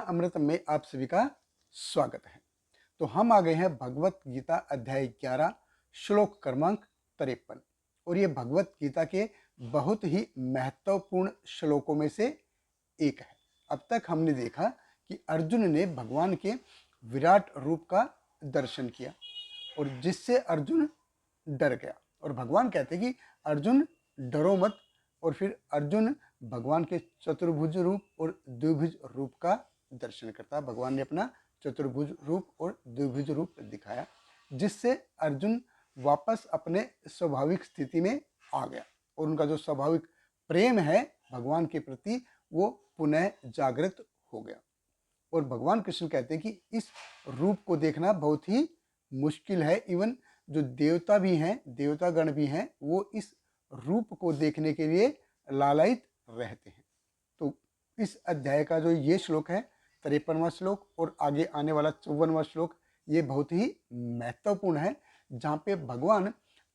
अमृत में आप सभी का स्वागत है। तो हम आ गए हैं भगवत गीता अध्याय 11 श्लोक क्रमांक 53 और ये भगवत गीता के बहुत ही महत्वपूर्ण श्लोकों में से एक है। अब तक हमने देखा कि अर्जुन ने भगवान के विराट रूप का दर्शन किया और जिससे अर्जुन डर गया और भगवान कहते कि अर्जुन डरो मत। और फिर अर्जुन भगवान के चतुर्भुज रूप और द्विभुज रूप का दर्शन करता। भगवान ने अपना चतुर्भुज रूप और द्विभुज रूप दिखाया जिससे अर्जुन वापस अपने स्वाभाविक स्थिति में आ गया और उनका जो स्वाभाविक प्रेम है भगवान के प्रति वो पुनः जागृत हो गया। और भगवान कृष्ण कहते हैं कि इस रूप को देखना बहुत ही मुश्किल है। इवन जो देवता भी हैं, देवतागण भी हैं, वो इस रूप को देखने के लिए लालायित रहते हैं। तो इस अध्याय का जो ये श्लोक है 53वां श्लोक और आगे आने वाला 54वां श्लोक ये बहुत ही महत्वपूर्ण है, जहाँ पे भगवान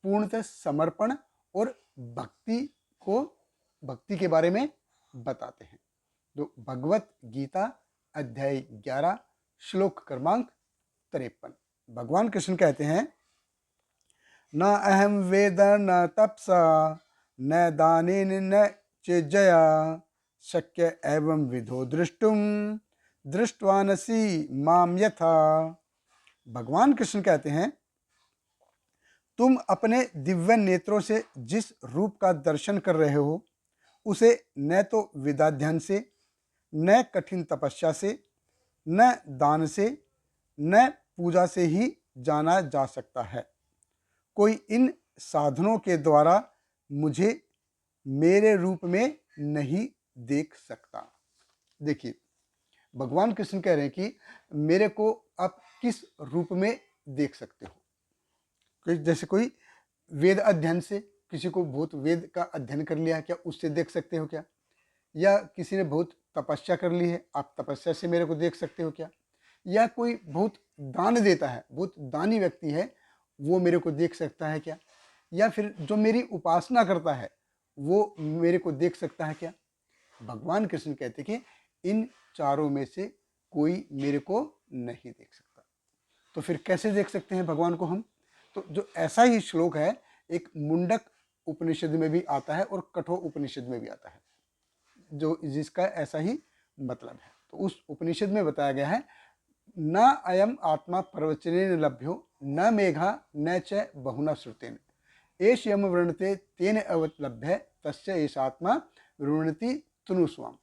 पूर्णतः समर्पण और भक्ति के बारे में बताते हैं। तो भगवत गीता अध्याय 11 श्लोक क्रमांक 53 भगवान कृष्ण कहते हैं, न अहम वेद न तपसा न दानेन न चेज्जया शक्य एवं विधो दृष्टुम दृष्टवानसी माम यथा। भगवान कृष्ण कहते हैं, तुम अपने दिव्य नेत्रों से जिस रूप का दर्शन कर रहे हो उसे न तो वेदाध्ययन से, न कठिन तपस्या से, न दान से, न पूजा से ही जाना जा सकता है। कोई इन साधनों के द्वारा मुझे मेरे रूप में नहीं देख सकता। देखिए भगवान कृष्ण कह रहे हैं कि मेरे को आप किस रूप में देख सकते हो। जैसे कोई वेद अध्ययन से, किसी को बहुत वेद का अध्ययन कर लिया है क्या, उससे देख सकते हो क्या? या किसी ने बहुत तपस्या कर ली है, आप तपस्या से मेरे को देख सकते हो क्या? या कोई बहुत दान देता है, बहुत दानी व्यक्ति है, वो मेरे को देख सकता है क्या? या फिर जो मेरी उपासना करता है वो मेरे को देख सकता है क्या? भगवान कृष्ण कहते कि इन चारों में से कोई मेरे को नहीं देख सकता। तो फिर कैसे देख सकते हैं भगवान को हम? तो जो ऐसा ही श्लोक है एक मुंडक उपनिषद में भी आता है और कठोर उपनिषद में भी आता है, जो जिसका ऐसा ही मतलब है। तो उस उपनिषद में बताया गया है, न अयम आत्मा प्रवचनेन लभ्यो न मेघा न च बहुना श्रुतेन एष यम वृणते तेन अवलभ्य तस्य एष आत्मा वृणति तनुस्वाम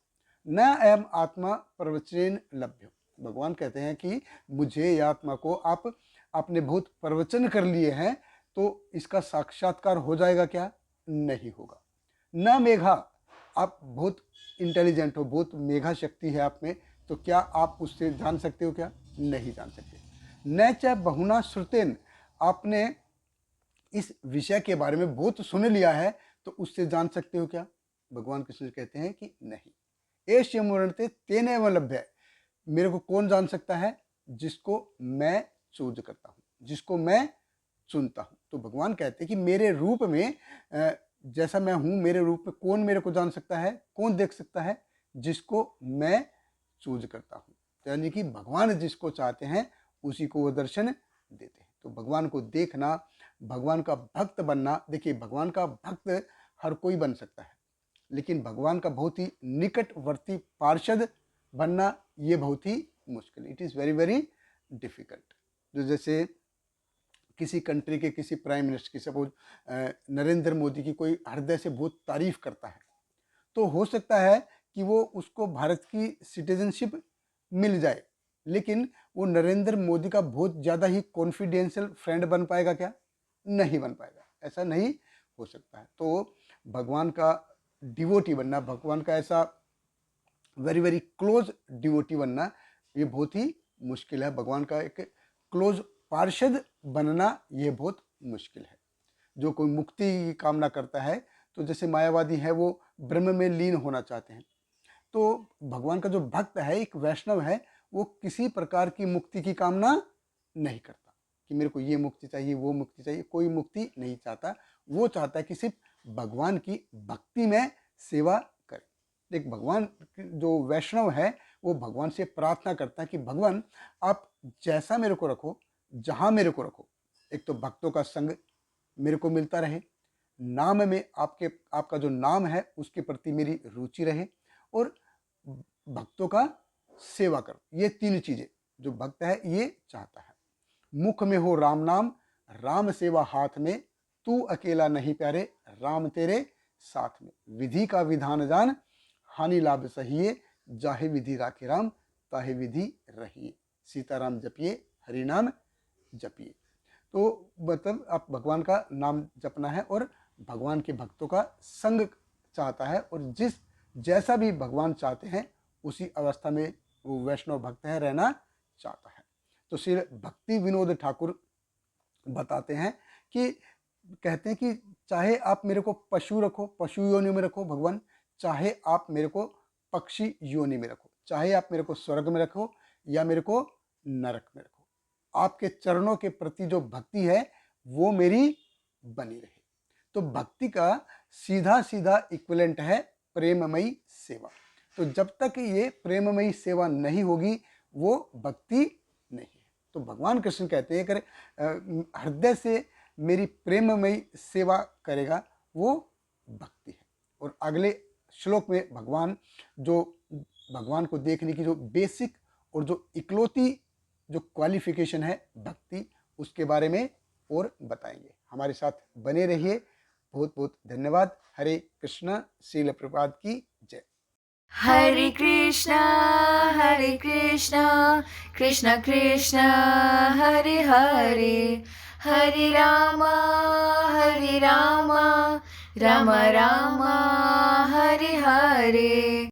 न अयम आत्मा प्रवचनेन लभ्यो। भगवान कहते हैं कि मुझे यह आत्मा को आप आपने बहुत प्रवचन कर लिए हैं तो इसका साक्षात्कार हो जाएगा क्या? नहीं होगा। न मेघा, आप बहुत इंटेलिजेंट हो, बहुत मेघा शक्ति है आप में, तो क्या आप उससे जान सकते हो क्या? नहीं जान सकते। न च बहुना श्रुतेन, आपने इस विषय के बारे में बहुत सुन लिया है तो उससे जान सकते हो क्या? भगवान कृष्ण कहते हैं कि नहीं। एष यम वृणते तेन एव लभ्य, मेरे को कौन जान सकता है? जिसको मैं चूज करता हूँ, जिसको मैं चुनता हूँ। तो भगवान कहते हैं कि मेरे रूप में जैसा मैं हूँ, मेरे रूप में कौन मेरे को जान सकता है, कौन देख सकता है? जिसको मैं चूज करता हूँ। यानी कि भगवान जिसको चाहते हैं उसी को वो दर्शन देते हैं। तो भगवान को देखना, भगवान का भक्त बनना, देखिए भगवान का भक्त हर कोई बन सकता है, लेकिन भगवान का बहुत ही निकटवर्ती पार्षद बनना ये बहुत ही मुश्किल, it is very very difficult. जो जैसे किसी कंट्री के किसी प्राइम मिनिस्टर की, सपोज नरेंद्र मोदी की कोई हृदय से बहुत तारीफ करता है, तो हो सकता है कि वो उसको भारत की सिटीजनशिप मिल जाए, लेकिन वो नरेंद्र मोदी का बहुत ज़्यादा ही कॉन्फिडेंशियल फ्रेंड बन पाएगा क्या? नहीं बन पाएगा, ऐसा नहीं हो सकता है। तो भगवान का डिवोटी बनना, भगवान का ऐसा वेरी वेरी क्लोज डिवोटी बनना ये बहुत ही मुश्किल है। भगवान का एक क्लोज पार्षद बनना ये बहुत मुश्किल है। जो कोई मुक्ति की कामना करता है, तो जैसे मायावादी है वो ब्रह्म में लीन होना चाहते हैं, तो भगवान का जो भक्त है, एक वैष्णव है, वो किसी प्रकार की मुक्ति की कामना नहीं करता कि मेरे को ये मुक्ति चाहिए, वो मुक्ति चाहिए, कोई मुक्ति नहीं चाहता। वो चाहता है कि सिर्फ भगवान की भक्ति में सेवा करे। एक भगवान जो वैष्णव है वो भगवान से प्रार्थना करता है कि भगवान आप जैसा मेरे को रखो, जहाँ मेरे को रखो, एक तो भक्तों का संग मेरे को मिलता रहे, नाम में आपका जो नाम है उसके प्रति मेरी रुचि रहे, और भक्तों का सेवा करो। ये तीन चीजें जो भक्त है ये चाहता है। मुख में हो राम नाम, राम सेवा हाथ में, तू अकेला नहीं प्यारे, राम तेरे साथ में। विधि का विधान जान, हानि लाभ सहिए, जाहे विधि राखे राम, ताहे विधि रहिए। सीताराम जपिए, हरि नाम जपिए। तो मतलब आप भगवान का नाम जपना है और भगवान के भक्तों का संग चाहता है, और जैसा भी भगवान चाहते हैं उसी अवस्था में वो वैष्णव भक्त है रहना चाहता है। तो श्री भक्ति विनोद ठाकुर बताते हैं कि कहते हैं कि चाहे आप मेरे को पशु रखो, पशु योनि में रखो भगवान, चाहे आप मेरे को पक्षी योनि में रखो, चाहे आप मेरे को स्वर्ग में रखो या मेरे को नरक में रखो, आपके चरणों के प्रति जो भक्ति है वो मेरी बनी रहे। तो भक्ति का सीधा सीधा इक्विवेलेंट है प्रेममयी सेवा। तो जब तक ये प्रेममयी सेवा नहीं होगी वो भक्ति नहीं है। तो भगवान कृष्ण कहते हैं अगर हृदय से मेरी प्रेममयी सेवा करेगा वो भक्ति है। और अगले श्लोक में भगवान को देखने की जो बेसिक और जो इकलौती जो क्वालिफिकेशन है भक्ति, उसके बारे में और बताएंगे। हमारे साथ बने रहिए। बहुत बहुत धन्यवाद। हरे कृष्णा। श्रील प्रभुपाद की जय। हरे कृष्णा कृष्ण कृष्ण हरे हरे, हरे राम राम राम हरे हरे।